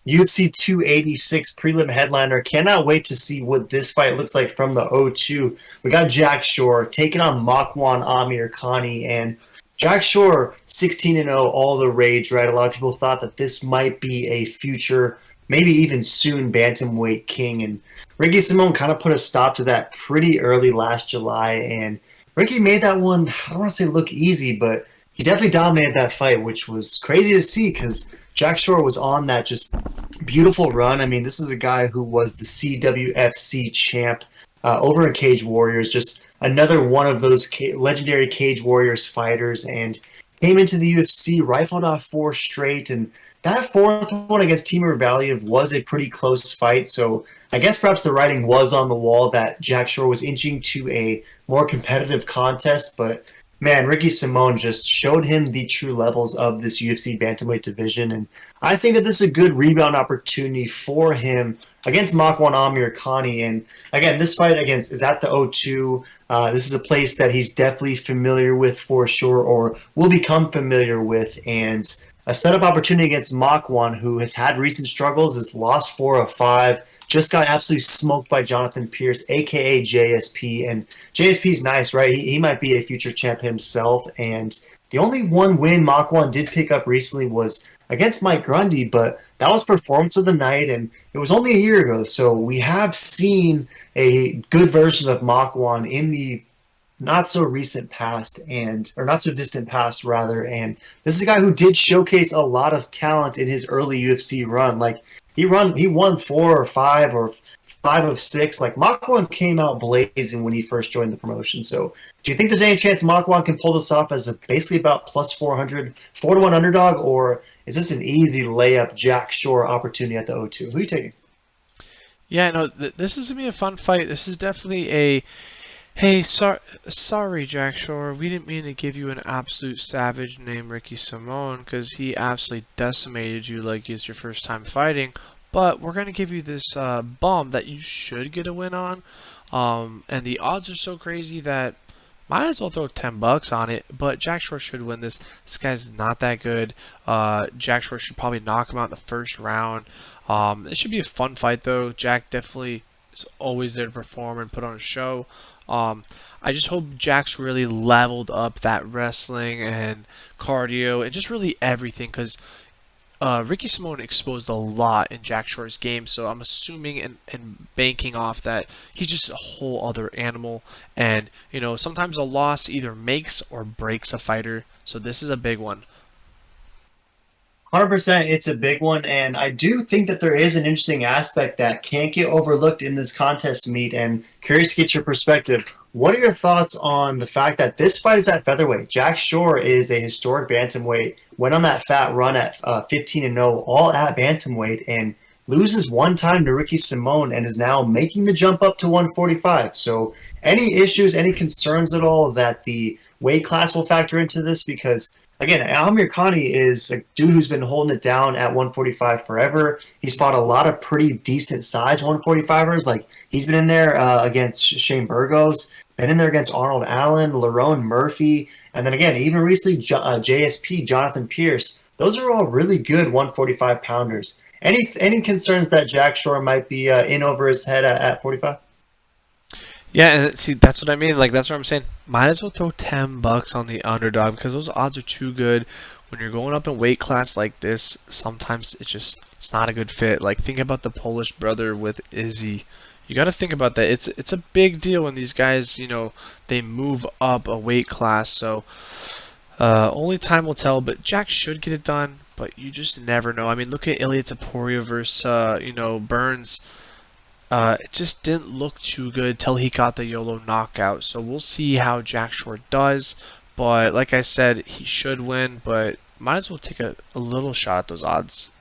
UFC 286 prelim headliner. Cannot wait to see what this fight looks like from the O2. We got Jack Shore taking on Makwan Amirkhani, and Jack Shore 16-0, all the rage, right? A lot of people thought that this might be a future, maybe even soon, bantamweight king, and Ricky Simone kind of put a stop to that pretty early last July, and Ricky made that one, I don't want to say look easy, but he definitely dominated that fight, which was crazy to see because Jack Shore was on that just beautiful run. I mean, this is a guy who was the CWFC champ over in Cage Warriors, just another one of those legendary Cage Warriors fighters, and came into the UFC, rifled off 4 straight, and that fourth one against Timur Valiev was a pretty close fight, so I guess perhaps the writing was on the wall that Jack Shore was inching to a more competitive contest, but man, Ricky Simone just showed him the true levels of this UFC bantamweight division, and I think that this is a good rebound opportunity for him against Makwan Amirkhani. And again, this fight against is at the O2. This is a place that he's definitely familiar with for sure, or will become familiar with, and a setup opportunity against Makwan, who has had recent struggles, has lost 4 of 5. Just got absolutely smoked by Jonathan Pierce, aka JSP, and JSP's nice, right? He might be a future champ himself, and the only one win Makwan did pick up recently was against Mike Grundy, but that was performance of the night, and it was only a year ago, so we have seen a good version of Makwan in the not so recent past, and or not so distant past rather, and this is a guy who did showcase a lot of talent in his early UFC run. Like he won 4 or 5 or 5 of 6. Like Makwan came out blazing when he first joined the promotion. So do you think there's any chance Makwan can pull this off as a basically about plus 400, 4-1 underdog, or is this an easy layup Jack Shore opportunity at the O2? Who are you taking? Yeah, no, this is gonna be a fun fight. This is definitely a hey, sorry, Jack Shore. We didn't mean to give you an absolute savage named Ricky Simone because he absolutely decimated you like it's your first time fighting. But we're gonna give you this bum that you should get a win on. And the odds are so crazy that might as well throw $10 on it. But Jack Shore should win this. This guy's not that good. Jack Shore should probably knock him out in the first round. It should be a fun fight though. Jack definitely is always there to perform and put on a show. I just hope Jack's really leveled up that wrestling and cardio and just really everything because Ricky Simone exposed a lot in Jack Shore's game, so I'm assuming and banking off that he's just a whole other animal. And, you know, sometimes a loss either makes or breaks a fighter, so this is a big one. 100%, it's a big one, and I do think that there is an interesting aspect that can't get overlooked in this contest meet, and curious to get your perspective. What are your thoughts on the fact that this fight is at featherweight? Jack Shore is a historic bantamweight, went on that fat run at 15-0, all at bantamweight, and loses one time to Ricky Simone and is now making the jump up to 145. So any issues, any concerns at all that the weight class will factor into this? Because again, Amir Khani is a dude who's been holding it down at 145 forever. He's fought a lot of pretty decent size 145ers. Like he's been in there against Shane Burgos, been in there against Arnold Allen, Lerone Murphy, and then again, even recently JSP, Jonathan Pierce. Those are all really good 145 pounders. Any concerns that Jack Shore might be in over his head at 45? Yeah, and see, that's what I mean. Like, that's what I'm saying. Might as well throw $10 on the underdog because those odds are too good. When you're going up in weight class like this, sometimes it's not a good fit. Like, think about the Polish brother with Izzy. You got to think about that. It's a big deal when these guys, you know, they move up a weight class. So, only time will tell. But Jack should get it done. But you just never know. I mean, look at Ilia Topuria versus, you know, Burns. It just didn't look too good till he got the YOLO knockout. So we'll see how Jack Shore does. But like I said, he should win. But might as well take a little shot at those odds.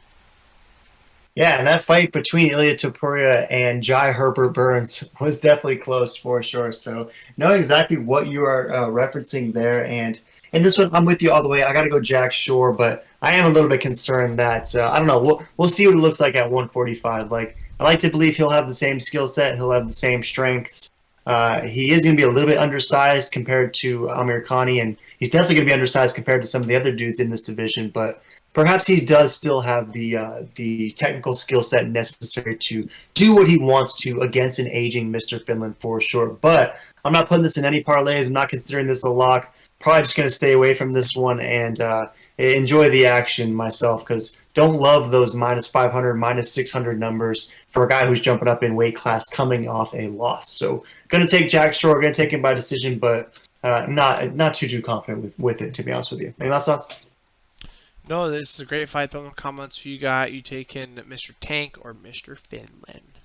Yeah, and that fight between Ilia Topuria and Jai Herbert Burns was definitely close for sure. So know exactly what you are referencing there. And in this one, I'm with you all the way. I got to go Jack Shore, but I am a little bit concerned that I don't know. We'll see what it looks like at 145. Like I like to believe he'll have the same skill set. He'll have the same strengths. He is going to be a little bit undersized compared to Amir Khani, and he's definitely going to be undersized compared to some of the other dudes in this division. But perhaps he does still have the technical skill set necessary to do what he wants to against an aging Mr. Finland for sure. But I'm not putting this in any parlays. I'm not considering this a lock. Probably just going to stay away from this one and enjoy the action myself because don't love those minus 500, minus 600 numbers for a guy who's jumping up in weight class coming off a loss. So going to take Jack Shore, going to take him by decision, but not too confident with it, to be honest with you. Any last thoughts? No, this is a great fight. Throw in the comments who you got. You taking Mr. Tank or Mr. Finland?